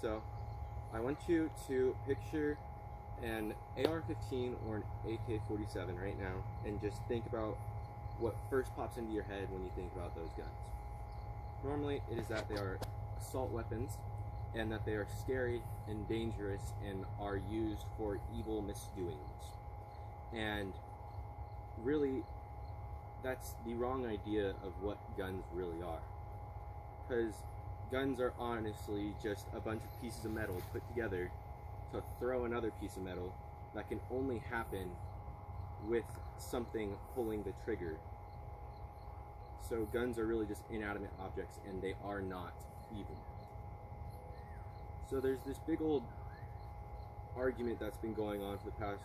So I want you to picture an AR-15 or an AK-47 right now, and just think about what first pops into your head when you think about those guns. Normally, it is that they are assault weapons, and that they are scary and dangerous and are used for evil misdoings. And really, that's the wrong idea of what guns really are. Because guns are honestly just a bunch of pieces of metal put together to throw another piece of metal that can only happen with something pulling the trigger. So guns are really just inanimate objects, and they are not evil. So there's this big old argument that's been going on for the past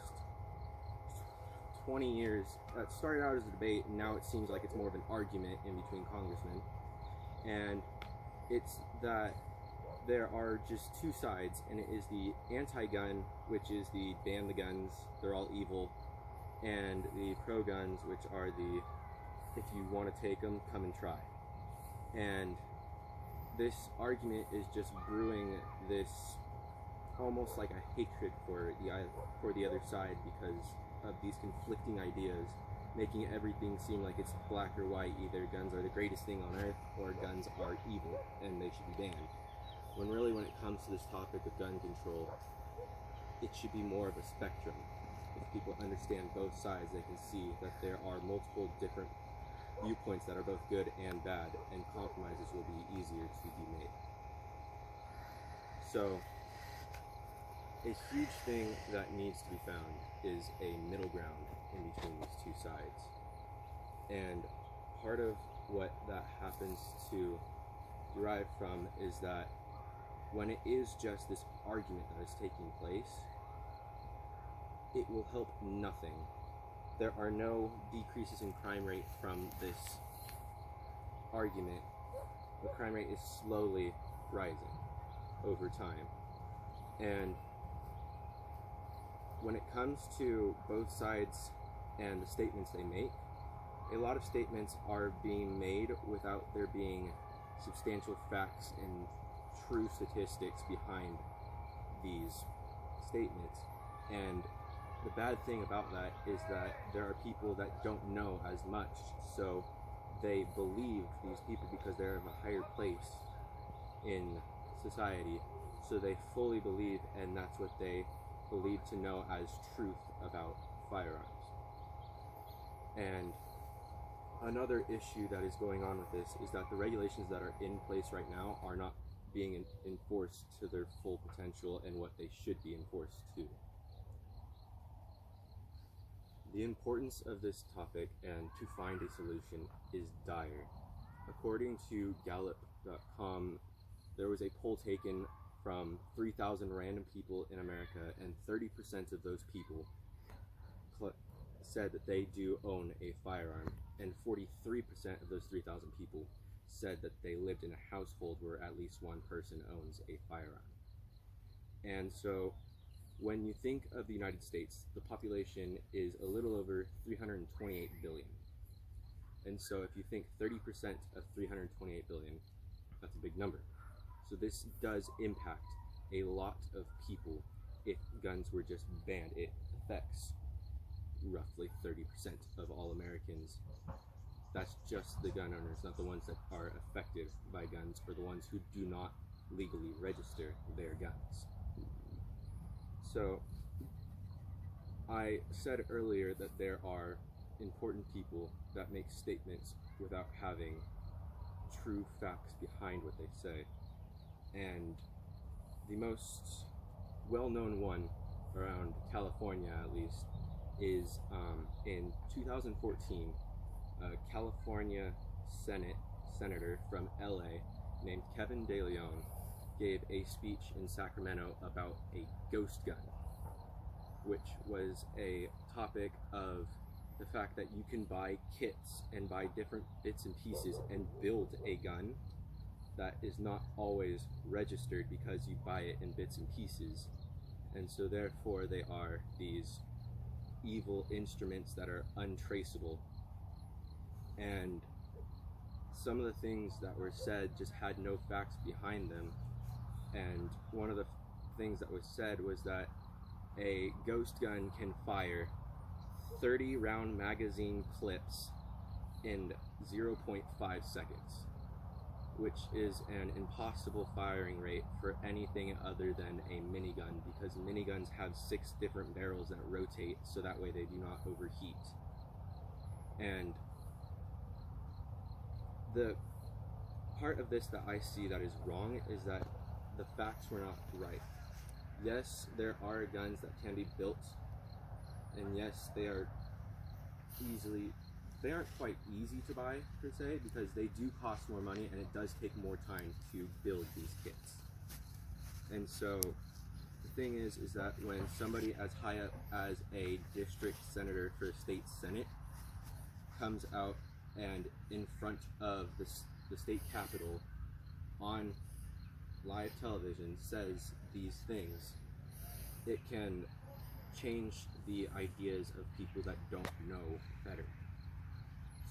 20 years that started out as a debate, and now it seems like it's more of an argument in between congressmen. And it's that there are just two sides, and it is the anti-gun, which is the ban the guns, they're all evil, and the pro-guns, which are the if you want to take them, come and try. And this argument is just brewing this almost like a hatred for the other side because of these conflicting ideas, making everything seem like it's black or white. Either guns are the greatest thing on earth, or guns are evil and they should be banned. When really, when it comes to this topic of gun control, it should be more of a spectrum. If people understand both sides, they can see that there are multiple different viewpoints that are both good and bad, and compromises will be easier to be made. So, a huge thing that needs to be found is a middle ground in between these two sides. And part of what that happens to derive from is that when it is just this argument that is taking place, it will help nothing. There are no decreases in crime rate from this argument. The crime rate is slowly rising over time. And when it comes to both sides and the statements they make, a lot of statements are being made without there being substantial facts and true statistics behind these statements. And the bad thing about that is that there are people that don't know as much, so they believe these people because they're of a higher place in society, so they fully believe, and that's what they believe to know as truth about firearms. And another issue that is going on with this is that the regulations that are in place right now are not being enforced to their full potential and what they should be enforced to. The importance of this topic and to find a solution is dire. According to Gallup.com, there was a poll taken from 3,000 random people in America, and 30% of those people said that they do own a firearm, and 43% of those 3,000 people said that they lived in a household where at least one person owns a firearm. And so when you think of the United States, the population is a little over 328 billion. And so if you think 30% of 328 billion, that's a big number. So this does impact a lot of people if guns were just banned. It affects roughly 30% of all Americans. That's just the gun owners, not the ones that are affected by guns, or the ones who do not legally register their guns. So, I said earlier that there are important people that make statements without having true facts behind what they say. And the most well-known one, around California at least, is in 2014, a California senator from LA named Kevin De Leon gave a speech in Sacramento about a ghost gun, which was a topic of the fact that you can buy kits and buy different bits and pieces and build a gun that is not always registered because you buy it in bits and pieces. And so therefore they are these evil instruments that are untraceable. And some of the things that were said just had no facts behind them. And one of the things that was said was that a ghost gun can fire 30 round magazine clips in 0.5 seconds, which is an impossible firing rate for anything other than a minigun, because miniguns have 6 different barrels that rotate so that way they do not overheat. And the part of this that I see that is wrong is that the facts were not right. Yes, there are guns that can be built, and yes, they aren't quite easy to buy per se, because they do cost more money and it does take more time to build these kits. And so the thing is that when somebody as high up as a district senator for a state senate comes out and in front of the state capitol on live television says these things, it can change the ideas of people that don't know better.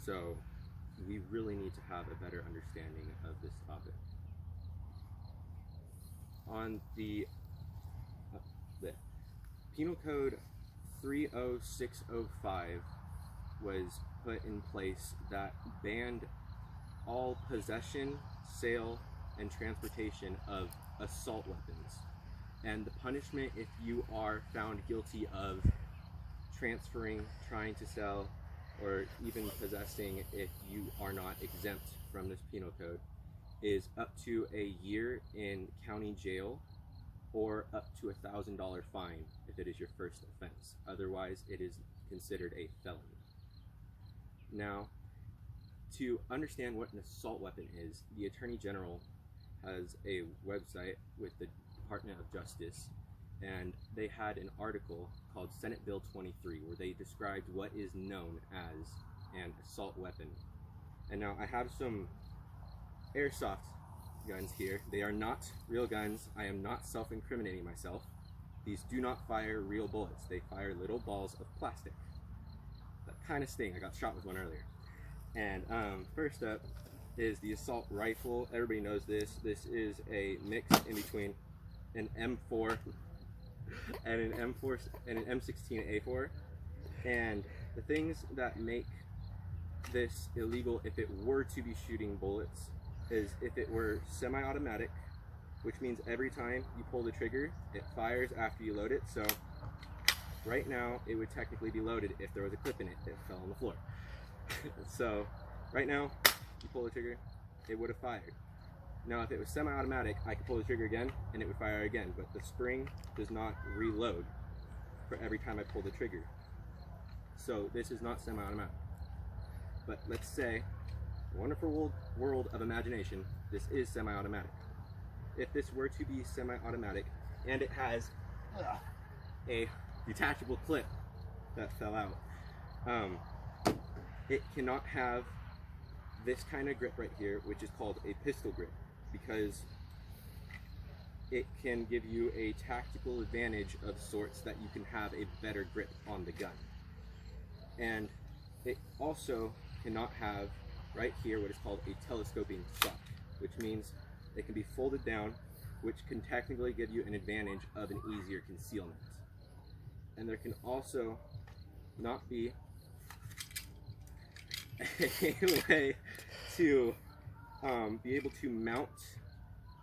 So we really need to have a better understanding of this topic. On the Penal Code 30605 was put in place that banned all possession, sale, and transportation of assault weapons. And the punishment if you are found guilty of transferring, trying to sell, or even possessing if you are not exempt from this penal code is up to a year in county jail or up to $1,000 fine if it is your first offense. Otherwise, it is considered a felony. Now, to understand what an assault weapon is, the Attorney General has a website with the Department of Justice, and they had an article called Senate Bill 23 where they described what is known as an assault weapon. And now I have some airsoft guns here. They are not real guns. I am not self-incriminating myself. These do not fire real bullets. They fire little balls of plastic that kind of sting. I got shot with one earlier. And first up is the assault rifle. Everybody knows this. This is a mix in between an M4 and an M4 and an M16A4. And the things that make this illegal if it were to be shooting bullets is if it were semi-automatic, which means every time you pull the trigger it fires after you load it. So right now it would technically be loaded if there was a clip in it. It fell on the floor. So right now you pull the trigger, it would have fired. Now if it was semi-automatic, I could pull the trigger again and it would fire again, but the spring does not reload for every time I pull the trigger. So this is not semi-automatic. But let's say, wonderful world of imagination, this is semi-automatic. If this were to be semi-automatic and it has a detachable clip that fell out, it cannot have this kind of grip right here, which is called a pistol grip, because it can give you a tactical advantage of sorts that you can have a better grip on the gun. And it also cannot have right here what is called a telescoping stock, which means it can be folded down, which can technically give you an advantage of an easier concealment. And there can also not be a way to be able to mount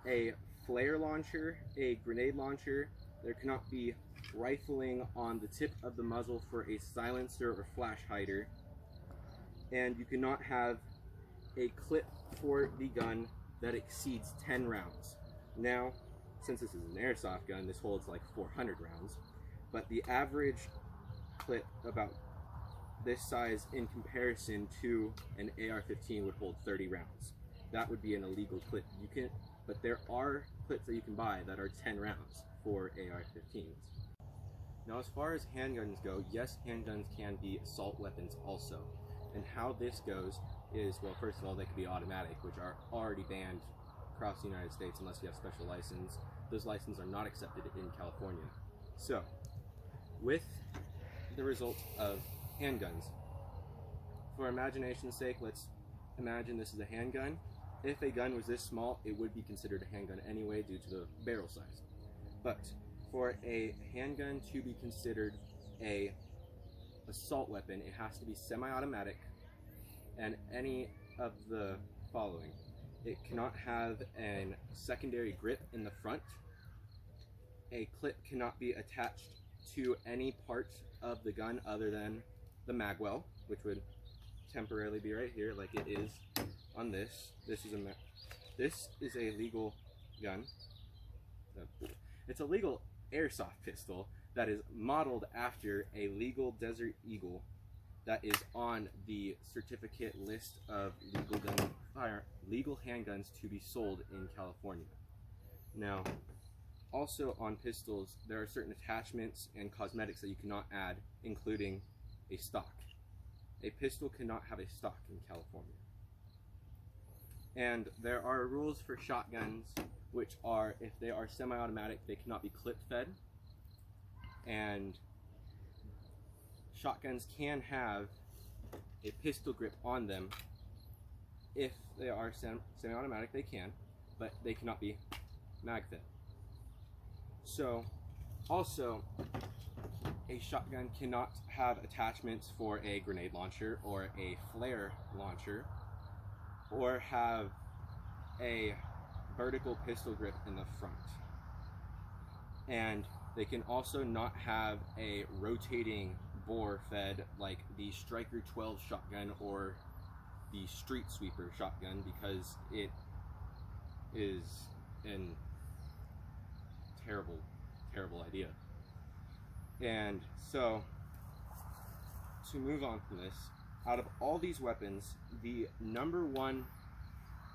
a flare launcher, a grenade launcher. There cannot be rifling on the tip of the muzzle for a silencer or flash hider. And you cannot have a clip for the gun that exceeds 10 rounds. Now, since this is an airsoft gun, this holds like 400 rounds, but the average clip about this size in comparison to an AR-15 would hold 30 rounds. That would be an illegal clip. But there are clips that you can buy that are 10 rounds for AR-15s. Now, as far as handguns go, yes, handguns can be assault weapons also. And how this goes is, well, first of all, they can be automatic, which are already banned across the United States unless you have special license. Those licenses are not accepted in California. So, with the result of handguns, for imagination's sake, let's imagine this is a handgun if a gun was this small, it would be considered a handgun anyway due to the barrel size. But for a handgun to be considered a assault weapon, it has to be semi-automatic and any of the following. It cannot have a secondary grip in the front. A clip cannot be attached to any part of the gun other than the magwell, which would temporarily be right here like it is on this. This is a legal gun. It's a legal airsoft pistol that is modeled after a legal Desert Eagle that is on the certificate list of legal handguns to be sold in California. Now, also on pistols, there are certain attachments and cosmetics that you cannot add, including a stock. A pistol cannot have a stock in California. And there are rules for shotguns, which are, if they are semi-automatic, they cannot be clip-fed. And shotguns can have a pistol grip on them. If they are semi-automatic, they can, but they cannot be mag-fed. So, also, a shotgun cannot have attachments for a grenade launcher or a flare launcher, or have a vertical pistol grip in the front. And they can also not have a rotating bore fed like the Striker 12 shotgun or the Street Sweeper shotgun, because it is an terrible idea. And so, to move on from this, out of all these weapons, the #1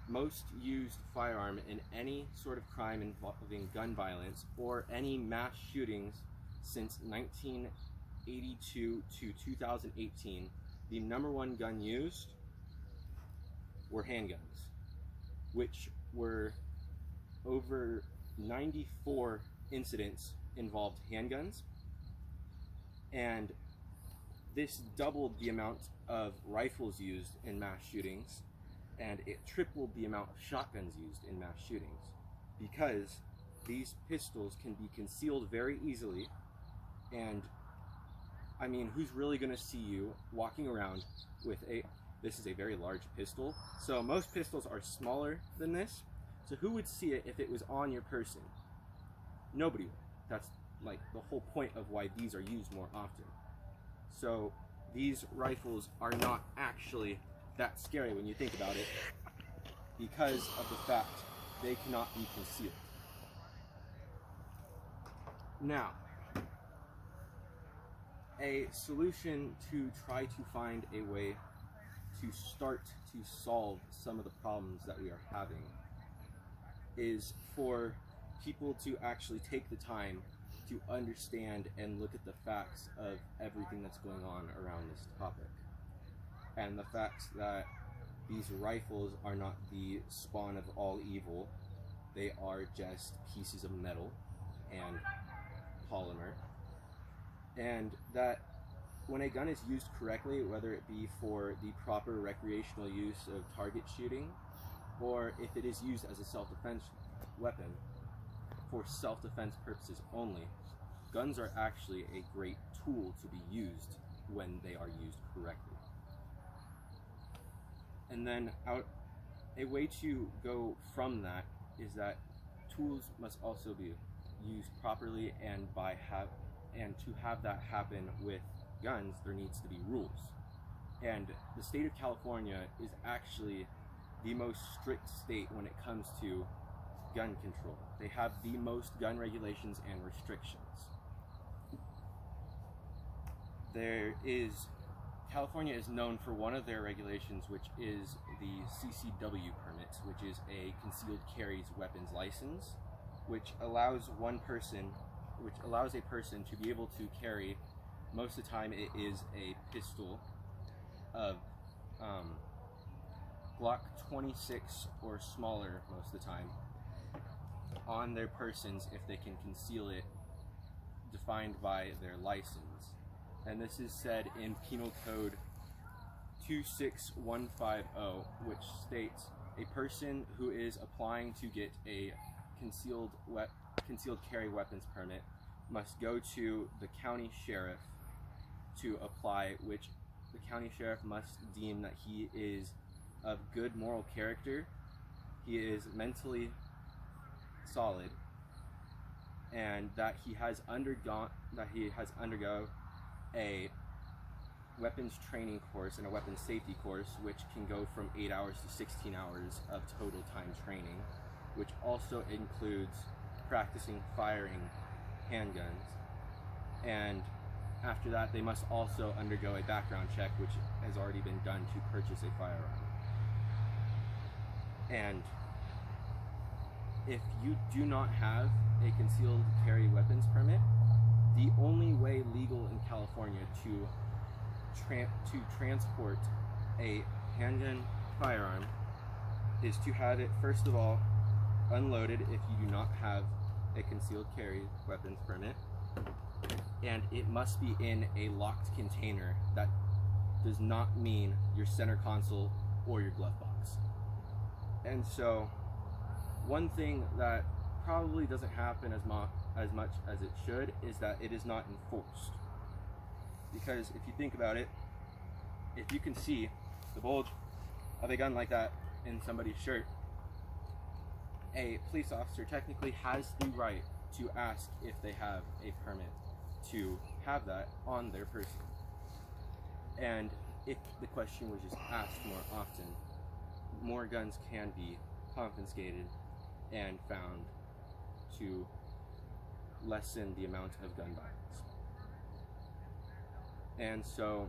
most used firearm in any sort of crime involving gun violence or any mass shootings since 1982 to 2018, the #1 gun used were handguns, which were over 94 incidents involved handguns, and this doubled the amount of rifles used in mass shootings, and it tripled the amount of shotguns used in mass shootings, because these pistols can be concealed very easily. And I mean, who's really going to see you walking around with this is a very large pistol, so most pistols are smaller than this, so who would see it if it was on your person? Nobody would. That's like the whole point of why these are used more often. So these rifles are not actually that scary when you think about it, because of the fact they cannot be concealed. Now, a solution to try to find a way to start to solve some of the problems that we are having is for people to actually take the time to understand and look at the facts of everything that's going on around this topic. And the facts that these rifles are not the spawn of all evil. They are just pieces of metal and polymer. And that when a gun is used correctly, whether it be for the proper recreational use of target shooting, or if it is used as a self-defense weapon for self-defense purposes only, guns are actually a great tool to be used when they are used correctly. And then a way to go from that is that tools must also be used properly, and to have that happen with guns, there needs to be rules. And the state of California is actually the most strict state when it comes to gun control. They have the most gun regulations and restrictions. California is known for one of their regulations, which is the CCW permit, which is a concealed carries weapons license, which allows a person to be able to carry, most of the time it is a pistol of Glock 26 or smaller most of the time, on their persons if they can conceal it, defined by their license. And this is said in Penal Code 26150, which states a person who is applying to get a concealed carry weapons permit must go to the county sheriff to apply, which the county sheriff must deem that he is of good moral character, he is mentally solid, and that he has undergone a weapons training course and a weapons safety course, which can go from 8 hours to 16 hours of total time training, which also includes practicing firing handguns. And after that, they must also undergo a background check, which has already been done to purchase a firearm. And if you do not have a concealed carry weapons permit, the only way legal in California to transport a handgun firearm is to have it, first of all, unloaded if you do not have a concealed carry weapons permit, and it must be in a locked container. That does not mean your center console or your glove box. And so one thing that probably doesn't happen as much as it should is that it is not enforced. Because if you think about it, if you can see the bulge of a gun like that in somebody's shirt, a police officer technically has the right to ask if they have a permit to have that on their person. And if the question was just asked more often, more guns can be confiscated and found to lessen the amount of gun violence. And so,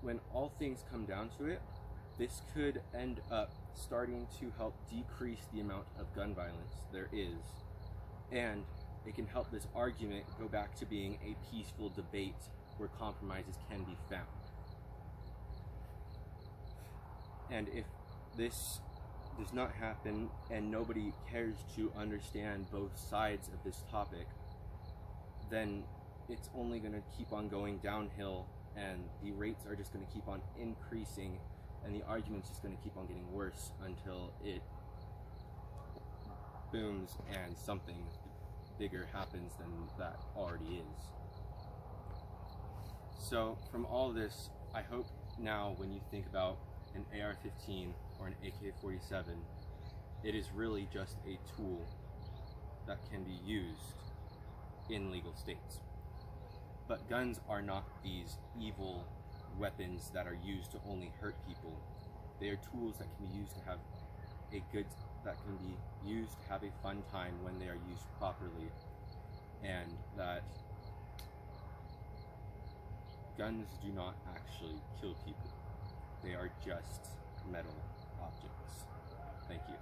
when all things come down to it, this could end up starting to help decrease the amount of gun violence there is, and it can help this argument go back to being a peaceful debate where compromises can be found. And if this does not happen and nobody cares to understand both sides of this topic, then it's only going to keep on going downhill, and the rates are just going to keep on increasing, and the argument's just going to keep on getting worse until it booms and something bigger happens than that already is. So from all this, I hope now when you think about an AR-15 or an AK-47, it is really just a tool that can be used in legal states. But guns are not these evil weapons that are used to only hurt people. They are tools that can be used to have a fun time when they are used properly, and that guns do not actually kill people. They are just metal objects. Thank you.